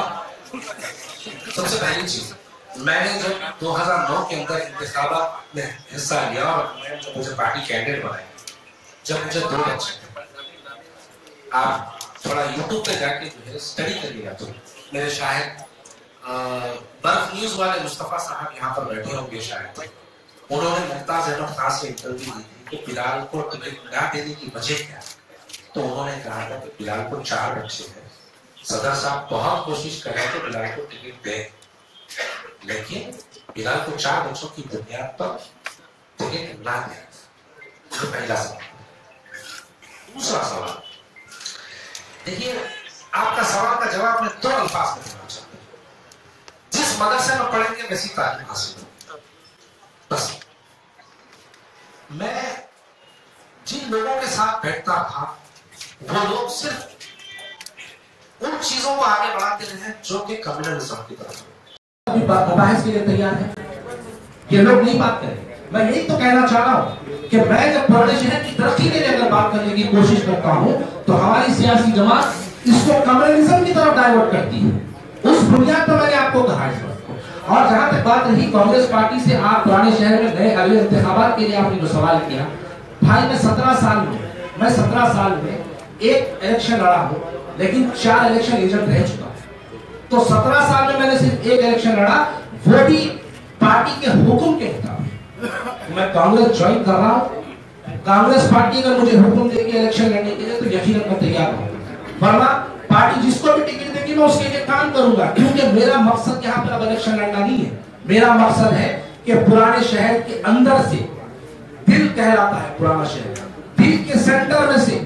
Speaker 1: सबसे पहली चीज, मैंने जब 2009 के अंदर इंतखाबात में हिस्सा लिया और जब मुझे पार्टी कैंडिडेट बनाई, जब मुझे 2 बच्चे, आप थोड़ा यूट्यूब पे जाके जो है स्टडी कर लिया तो मेरे शायद बर्फ न्यूज वाले मुस्तफा साहब यहाँ पर बैठे होंगे शायद, उन्होंने मुमताज अहमद खान से इंटरव्यू दी थी कि बिलाल को टिकट ना देने की वजह क्या है। तो उन्होंने कहा था कि बिलाल को 4 बच्चे हैं, सदर साहब बहुत कोशिश कर रहे थे बिलाल को टिकट दे, लेकिन बिलाल को 4 बच्चों की बुनियाद पर टिकट ना दे। ये पहला सवाल। दूसरा सवाल, देखिए आपका सवाल का जवाब मैं 2 अल्फाज में देना चाहता हूँ। जिस मदरसे में पढ़ेंगे वैसी तालीम हासिल हो, बस। मैं जिन लोगों के साथ बैठता था वो लोग सिर्फ उन चीजों को आगे बढ़ाते रहे जो कि कम्युनलिज्म की तरफ बहस के लिए तैयार है कि लोग नहीं बात करें। मैं यही तो कहना चाह रहा हूं कि मैं जब पुराने शहर की तरक्की के लिए अगर बात करने की कोशिश करता हूं तो हमारी सियासी जमात इसको कम्युनलिज्म की तरफ डाइवर्ट करती है। उस बुनियाद पर मैंने आपको कहा है। और जहां तक बात रही कांग्रेस पार्टी से, आप पुराने शहर में गए अगले इंतखाबात के लिए, आपने जो सवाल किया, भाई मैं 17 साल में मैं 17 साल में एक इलेक्शन लड़ा हूं, लेकिन 4 इलेक्शन एजेंट रह चुका हूं। तो 17 साल में मैंने सिर्फ एक इलेक्शन लड़ा, वो भी पार्टी के हुक्म के मुताबिक। मैं कांग्रेस ज्वाइन कर रहा हूं, कांग्रेस पार्टी अगर मुझे हुक्म देगी इलेक्शन लड़ने के लिए तो यकीनन मैं तैयार हूं, वरना पार्टी जिसको भी टिकट देगी मैं उसके लिए काम करूंगा, क्योंकि मेरा मकसद यहाँ पर अब इलेक्शन लड़ना नहीं है। मेरा मकसद है कि पुराने शहर के अंदर से, दिल कहलाता है पुराना शहर, दिल के सेंटर में से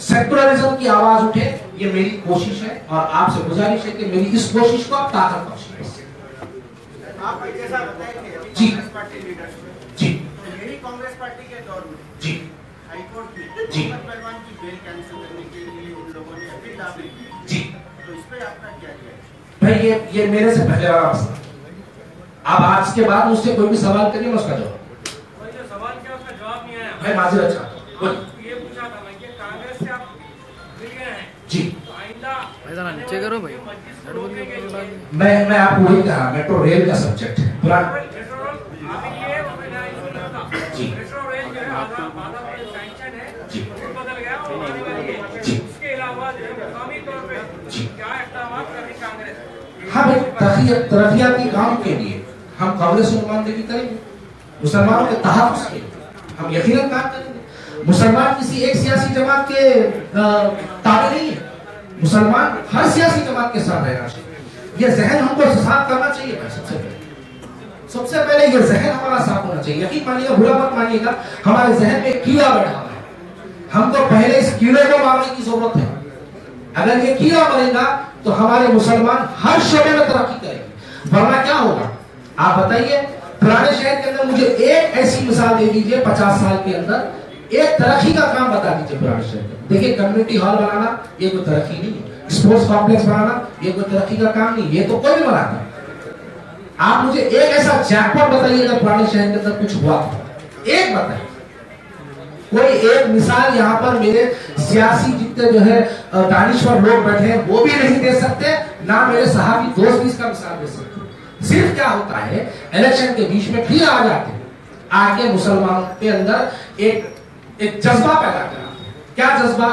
Speaker 1: सेक्युलरिज्म की आवाज उठे, ये मेरी कोशिश है और आपसे गुजारिश है कि मेरी इस कोशिश को आप ताकत बख्शें।
Speaker 6: आप जैसा बताएं कि
Speaker 1: जी
Speaker 6: कांग्रेस पार्टी लीडरशिप
Speaker 1: जी
Speaker 6: यही कांग्रेस पार्टी के दौर में
Speaker 1: जी
Speaker 6: हाईकोर्ट में
Speaker 1: जी
Speaker 6: मोहम्मद पहलवान की बेल कैंसिल करने के लिए उन लोगों ने अपील दाखिल की,
Speaker 1: जी
Speaker 6: तो इस पे आपका क्या है?
Speaker 1: भाई ये मेरे से पहले वाला मसला। अब आज के बाद मुझसे कोई भी सवाल करिए, मैं उसका जवाब।
Speaker 7: भाई जो सवाल किया उसका जवाब नहीं आया।
Speaker 1: भाई माजिर, अच्छा
Speaker 7: ये पूछा था मैं कि कांग्रेस से आप मिल गए हैं
Speaker 1: जी,
Speaker 7: तो आइंदा
Speaker 4: नीचे करो भाई।
Speaker 1: मैं आपको वही कहा, मेट्रो रेल का सब्जेक्ट है पुराना जी जी
Speaker 7: बदल गया और आने वाली है।
Speaker 1: जी
Speaker 7: इसके अलावा जो है मुकामी तौर पे क्या इक़दाम कर रही कांग्रेस?
Speaker 1: हाँ भाई, तरक्याती काम के लिए हम कांग्रेस से नुमाइंदगी करेंगे, मुसलमानों के तहफ़्फ़ुज़ के लिए हम यकीनन काम करेंगे। मुसलमान किसी एक सियासी जमात के ताबे नहीं है, मुसलमान हर सियासी जमात के साथ रहना चाहिए। ये जहन हमको साफ करना चाहिए भाई। सबसे पहले ये जहन हमारा साफ होना चाहिए। यकीन मानिएगा, बुरा मत मानिएगा, हमारे जहन में कीड़ा बैठा हुआ है, हमको पहले इस कीड़े को मारने की जरूरत है। अगर ये कीड़ा मरेगा तो हमारे मुसलमान हर शोबे में तरक्की करेंगे, वरना क्या होगा आप बताइए। पुराने शहर के अंदर मुझे एक ऐसी मिसाल दे दीजिए 50 साल के अंदर एक तरक्की का काम बता दीजिए पुराने शहर में। देखिए, कम्युनिटी हॉल बनाना ये कोई तरक्की नहीं है, स्पोर्ट्स कॉम्प्लेक्स बनाना ये कोई तरक्की का काम नहीं, ये तो कोई भी बनाता है। आप मुझे एक ऐसा जैकपॉट बताइएगा पुराने शहर के अंदर कुछ हुआ, एक बताइए। कोई एक मिसाल यहाँ पर मेरे सियासी जितने जो है दानिश्वर लोग बैठे हैं वो भी नहीं दे सकते, ना मेरे सहाबी दोस्त भी इसका मिसाल दे सकते। सिर्फ क्या होता है, इलेक्शन के बीच में फिर आ जाते हैं, आके मुसलमानों के अंदर एक जज्बा पैदा करा। क्या जज्बा?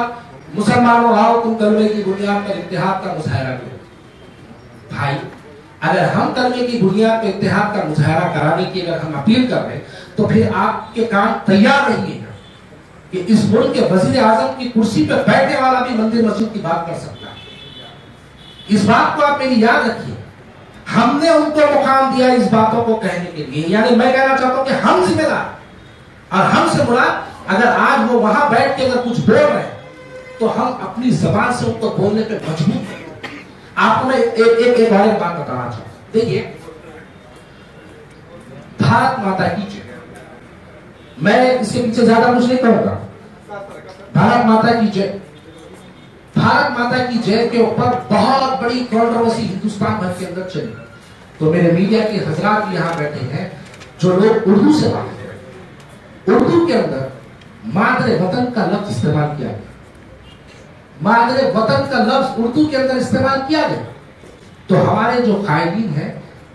Speaker 1: मुसलमानों आओ तुम कलमे की बुनियाद पर इत्तेहाद का मुजाहरा करो। भाई, अगर हम कलमे की बुनियाद पर इत्तेहाद का मुजाहरा कराने की अगर हम अपील कर रहे हैं तो फिर आपके काम तैयार नहीं है कि इस मुल्क के वजीर आजम की कुर्सी पर बैठने वाला भी मंदिर मस्जिद की बात कर सकता है। इस बात को आप मेरी याद रखिए। हमने उनको मुकाम दिया इस बातों को कहने के लिए, यानी मैं कहना चाहता हूं कि हम जिम्मेदार, और हमसे मुराद अगर आज वो वहां बैठ के अगर कुछ बोल रहे हैं तो हम अपनी जबान से उनको बोलने पे मजबूर हैं। आपको मैं एक बात बताना चाहता हूं। देखिए, भारत माता की जय, मैं इसके पीछे ज्यादा कुछ नहीं कहूंगा। भारत माता की जय, भारत माता की जय के ऊपर बहुत बड़ी कंट्रोवर्सी हिंदुस्तान भर के अंदर चली। तो मेरे मीडिया के हजरात यहाँ बैठे हैं जो लोग उर्दू से बात करें, उर्दू के अंदर मादरे वतन का लफ्ज इस्तेमाल किया गया, मादरे वतन का लफ्ज उर्दू के अंदर इस्तेमाल किया गया। तो हमारे जो कायदीन हैं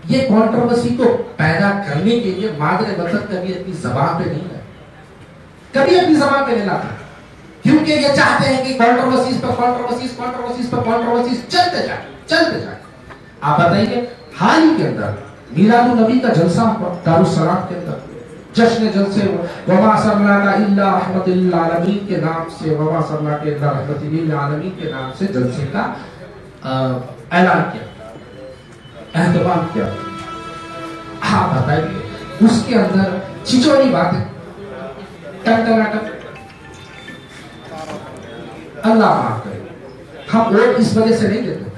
Speaker 1: ये कंट्रोवर्सी को पैदा करने के लिए मादरे वतन कभी अपनी जबान पे नहीं लाए, कभी अपनी जबान पे नहीं लाते, क्योंकि ये चाहते हैं कि कंट्रोवर्सीज पर कंट्रोवर्सीज चलते जाए। आप बताइए, हाल ही के अंदर मीलादुन नबी का जलसा दारुस्सलाम के अंदर जश्न जलसे वमा सरनाका इल्ला रहमतिल आलमीन के नाम से, वमा सरनाका इल्ला रहमतिल आलमीन के नाम से जलसे का ऐलान किया, एहतमाम किया। आप बताइए, उसके अंदर छिछोरी बातें, टन अल्लाह माफ करे, हम वोट इस वजह से नहीं देते,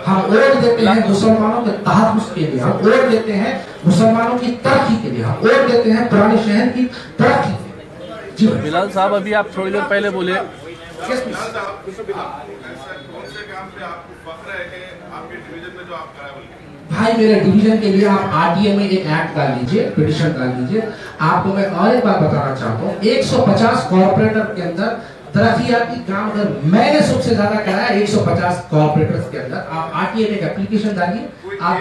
Speaker 1: हम वोट देते हैं मुसलमानों के तहफ़्फ़ुज़ के लिए, हम वोट देते हैं मुसलमानों की तरक्की के लिए, हम वोट देते हैं पुराने शहर की तरक्की के लिए। जी
Speaker 8: बिलाल साहब, अभी आप थोड़ी देर पहले बोले
Speaker 1: भाई, मेरे डिवीजन के लिए आप आरटीए में एक एक्ट डाल लीजिए, पिटिशन डाल लीजिए। आपको मैं और एक बात बताना चाहता हूँ, 150 कॉर्पोरेटर के अंदर तरक्याती काम अगर मैंने सबसे ज्यादा कराया 150 कॉर्पोरेटर्स के अंदर, आप आरटीए में एक एप्लीकेशन डालिए। आप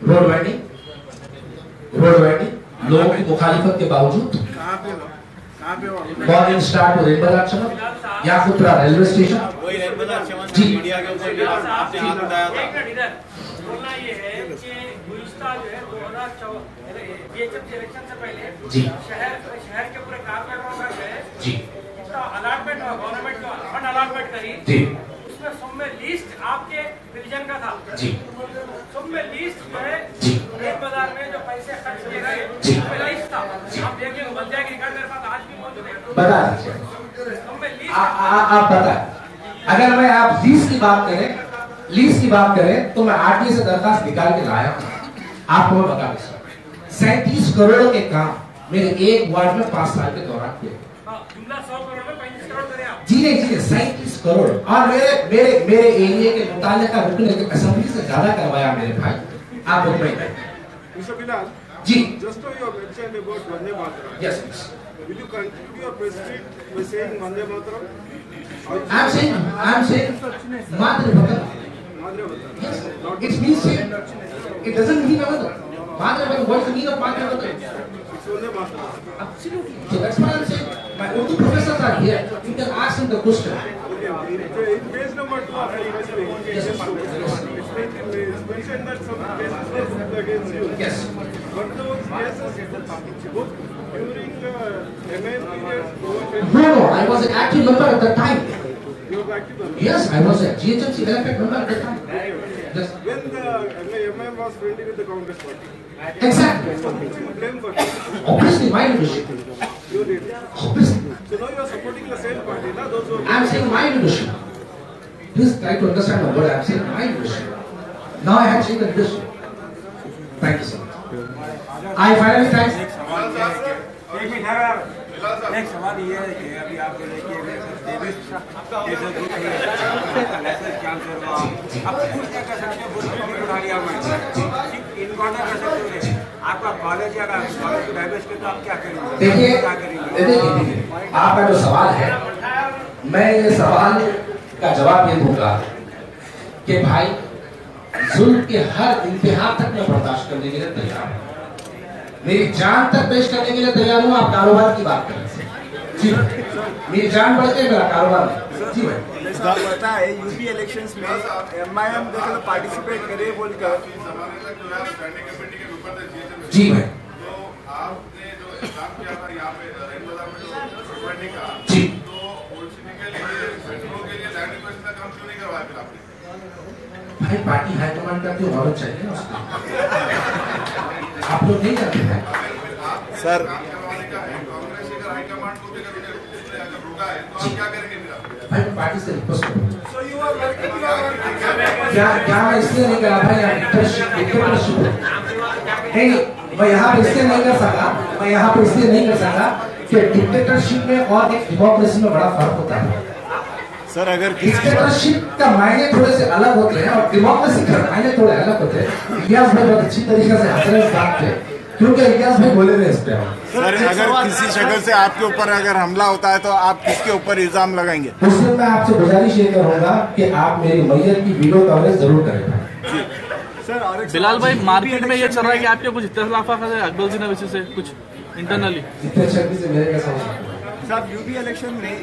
Speaker 1: रोड वाइडिंग लोगों की मुखालिफत के बावजूद मॉर्निंग स्टार्ट हो रेलबाजार चमन या खुतरा रेलवे स्टेशन
Speaker 2: वही रेलबाजार चमन
Speaker 1: जी।
Speaker 2: मीडिया के ऊपर आपने हाथ उठाया था।
Speaker 7: एक मिनट इधर बोलना ये है कि गुज़िश्ता जो है 2014 बीएचएमसी इलेक्शन से पहले
Speaker 1: जी।
Speaker 7: शहर के पूरे कारपोरेटरों का जो है
Speaker 1: जी
Speaker 7: जितना अलॉटमेंट हुआ गवर्नमेंट को फंड अलॉटमेंट करी
Speaker 1: जी
Speaker 7: उसमें सब में लिस्ट आपके डिवीजन का था
Speaker 1: जी
Speaker 7: सब में लिस्ट जो है
Speaker 1: जी।
Speaker 7: रेल बाजार में जो पैसे खर्च किए गए
Speaker 1: जी।
Speaker 7: उसमें लिस्ट था आप देखिए बन जाएगी रिकॉर्ड मेरे पास आज भी मौजूद है
Speaker 1: बता दीजिए
Speaker 7: सब में लिस्ट
Speaker 1: आप बताएं। अगर मैं आप लीज की बात करें तो मैं आरटीए से दरखास्त निकाल के लाया हूं। आपको मैं बता दूं 37 करोड़ के काम मेरे एक वार्ड में 5 साल के दौरान किए।
Speaker 7: जुमला 100 करोड़ में 35 करोड़ करें आप
Speaker 1: जी नहीं 37 करोड़ और मेरे एरिया के मुतालिका रुकने असेंबली से ज्यादा करवाया मेरे भाई। आप बताइए
Speaker 6: Mr. Bilal,
Speaker 1: ji
Speaker 6: just now you have mentioned about Vande Mataram.
Speaker 1: Yes please
Speaker 6: Will you continue your press meet by saying Vande Mataram?
Speaker 1: I'm saying Madre Bhagat.
Speaker 6: Madre Mataram.
Speaker 1: Yes, it means same. It doesn't mean another. Madre Bhagat. What is the meaning of Madre Bhagat?
Speaker 6: It's Vande Mataram.
Speaker 1: Absolutely. So that's what I'm saying. My Urdu professors are here. You can ask them the question.
Speaker 6: Okay, in page number 2 of your press meet,
Speaker 1: Yes.
Speaker 6: it's mentioned that some cases were booked against you.
Speaker 1: Yes.
Speaker 6: But those cases booked during MN period over
Speaker 1: No, I was an active member at that time.
Speaker 6: you were active member.
Speaker 1: Yes, I was a GHMC elected member at that time. Yes.
Speaker 6: When the MM was friendly with the Congress party,
Speaker 1: Exactly.
Speaker 6: so who do you blame for this?
Speaker 1: Obviously, my leadership.
Speaker 6: You did.
Speaker 1: Obviously.
Speaker 6: So now you are supporting the same party, na? Those who
Speaker 1: I'm saying my leadership. Please try to understand what I'm saying. My leadership. Now I have changed the leadership. Thank you so much. I finally thank.
Speaker 9: एक सवाल ये है कि अभी आप देखिए जैसे group cancer हुआ आप कुछ क्या कर सकते हो उठा लिया इनकाउंटर कर सकते हैं आपका कॉलेज या कॉलेज को डाइवर्स के तो आप क्या करेंगे
Speaker 1: देखिए आपका जो सवाल है मैं ये सवाल का जवाब ये दूंगा कि भाई जुल्म के हर इंतहा तक मैं बर्दाश्त करने के लिए तैयार हूँ। मेरी जान तक पेश करने के लिए तैयार हूँ। आप कारोबार की बात करें जी मेरी जान बढ़ के मेरा कारोबार नहीं जी भाई
Speaker 9: पता है यूपी इलेक्शंस में एमआईएम पार्टिसिपेट करे बोलकर
Speaker 1: जी भाई
Speaker 2: तो आपने जो एग्जाम किया था यहाँ पे रेल बाजार में जो प्रॉपर्टी का
Speaker 1: जी
Speaker 2: तो के लिए फेडरल के लिए लैंड एक्विजिशन का काम क्यों नहीं करवाया फिर आपने?
Speaker 1: भाई पार्टी हाईकमांड का क्यों औरत चाहिए ना उसको आप लोग नहीं जानते हैं
Speaker 2: सर करवाने का है कांग्रेस अगर हाईकमांड को भी अगर रोका है तो आप क्या करेंगे फिर आप?
Speaker 1: भाई पार्टी से रिक्वेस्ट करूँ
Speaker 6: So you are working
Speaker 1: क्या मैं इसलिए नहीं करा भाई नहीं मैं यहाँ पे इसलिए नहीं कर सका मैं यहाँ पे इसलिए नहीं कर सका कि डिक्टेटरशिप में और एक डेमोक्रेसी में बड़ा फर्क होता है।
Speaker 2: सर अगर
Speaker 1: डिक्टेटरशिप का मायने थोड़े से अलग होते हैं और डेमोक्रेसी का मायने थोड़े अलग होते हैं। इलियास भाई बहुत अच्छी तरीके से हंस रहे हैं इस बात पे क्योंकि इलियास भाई बोले रहे इस पे
Speaker 2: सर अगर किसी शक्ल से आपके ऊपर अगर हमला होता है तो आप किसके ऊपर इल्जाम लगाएंगे?
Speaker 1: उसमें मैं आपसे गुजारिश ये करूंगा कि आप मेरी मैयत की वीडियो कवरेज जरूर करें।
Speaker 8: बिलाल भाई मार्केट में ये चल रहा है कि आपके कुछ इत्तेफाक है अकबर जी ने वैसे से कुछ इंटरनली
Speaker 1: इतने छक्के से मेरे कैसा हो सकता है?
Speaker 9: साहब यूपी इलेक्शन में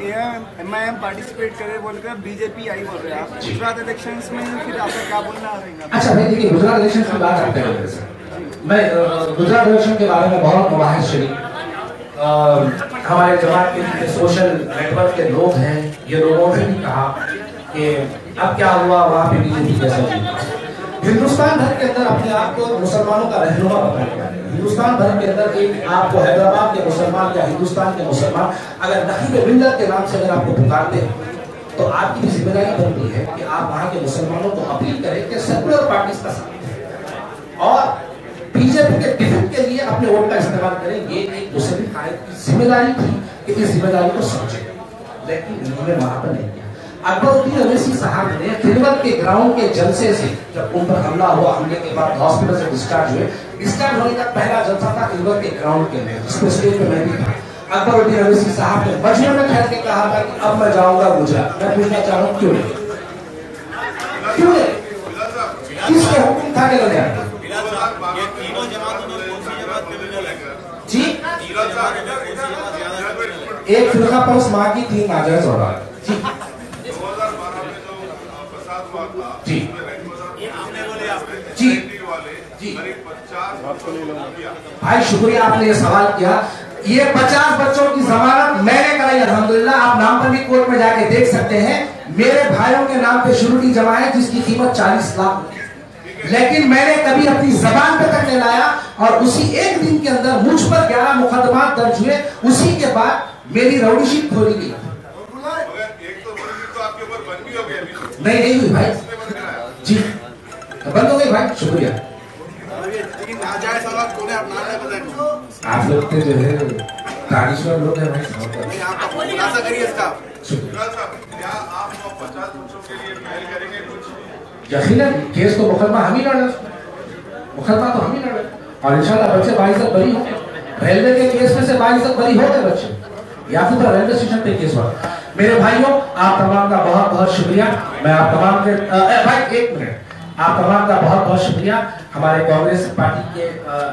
Speaker 9: एमआईएम पार्टिसिपेट करे बोलकर बीजेपी आई बोल रहे हैं आप गुजरात इलेक्शंस में फिर आपका क्या बोलना रहेगा?
Speaker 1: अच्छा भाई देखिए गुजरात इलेक्शन की बात करते हैं मेरे से मैं गुजरात इलेक्शन के बारे में बहुत मुबाहिस चली हमारे जमात के सोशल नेटवर्क के लोग हैं ये लोगों ने भी कहा कि अब क्या हुआ वहाँ पे बीजेपी कैसा जीता। हिंदुस्तान भर के अंदर अपने आप को मुसलमानों का रहनुमा बताया हिंदुस्तान भर के अंदर एक आपको हैदराबाद के मुसलमान या हिंदुस्तान के मुसलमान अगर नकीब मिल्लत के नाम से अगर आपको पुकारते हैं तो आपकी भी जिम्मेदारी बनती है कि आप वहाँ के मुसलमानों को अपील करें कि सेकुलर पार्टीज का साथ दें और बीजेपी के टिकट के लिए अपने वोट का इस्तेमाल करें। ये एक मुस्लिम कायद की जिम्मेदारी थी कि इस जिम्मेदारी को समझे लेकिन उन्होंने वहां पर नहीं किया। अकबरुद्दीन अवैसी साहब ने खिलवत के ग्राउंड के जलसे से जब उन पर हमला हुआ हमले के बाद हॉस्पिटल से डिस्चार्ज होने का पहला जलसा था खिलवत के ग्राउंड के अंदर जिसमें स्टेज पे मैं भी था। अकबरुद्दीन अवैसी साहब ने मजमे में ठहर के कहा था कि अब मैं जाऊंगा गुजरात। मैं पूछना चाह रहा हूँ क्यों किसका हुक्म था कि लगे
Speaker 2: ये तीनों जमातों में कौन सी जमात क्रिमिनल है?
Speaker 1: जी
Speaker 2: तीनों जमात में कौन सी जमात ज्यादा
Speaker 1: एक फिरका परस माँ की 3 नाजायज औलाद। जी
Speaker 6: 2012 में जो फसाद हुआ था
Speaker 1: जी
Speaker 6: जी
Speaker 1: जी
Speaker 6: करीब 50
Speaker 1: भाई शुक्रिया आपने ये सवाल किया। ये 50 बच्चों की जमानत मैंने कराई अल्हम्दुलिल्लाह। आप नाम पर भी कोर्ट में जाके देख सकते हैं। मेरे भाइयों के नाम पे शुरूटी जमा है जिसकी कीमत 40 लाख, लेकिन मैंने कभी अपनी जबान पे तक नहीं लाया। और उसी एक दिन के अंदर मुझ पर 11 मुकदमा दर्ज हुए। उसी के बाद मेरी रउडी शीट खोली गई।
Speaker 6: मगर एक तो आपके ऊपर बंद भी हो गया अभी।
Speaker 1: नहीं हुई भाई जी, बंद हो गई भाई। शुक्रिया। आप लोग के जो है दानिश्वर लोग हैं भाई,
Speaker 6: क्या आप 50 बच्चों के लिए फाइल करेंगे कुछ?
Speaker 1: यकीनन केस तो मुकदमा हम ही लड़े, मुकदमा तो हम ही लड़े और इंशाल्लाह बच्चे 22 तक बरी होंगे। रेलवे के केस में से 22 तक बरी हो गए बच्चे, या फिर रेलवे स्टेशन पे केस हुआ। मेरे भाइयों आप तमाम का बहुत बहुत शुक्रिया। मैं आप तमाम के भाई एक मिनट, आप तमाम का बहुत बहुत शुक्रिया। हमारे कांग्रेस पार्टी के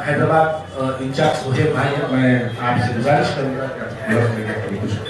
Speaker 1: हैदराबाद इंचार्ज सुहेब भाई हैं, मैं आपसे गुजारिश करूंगा कि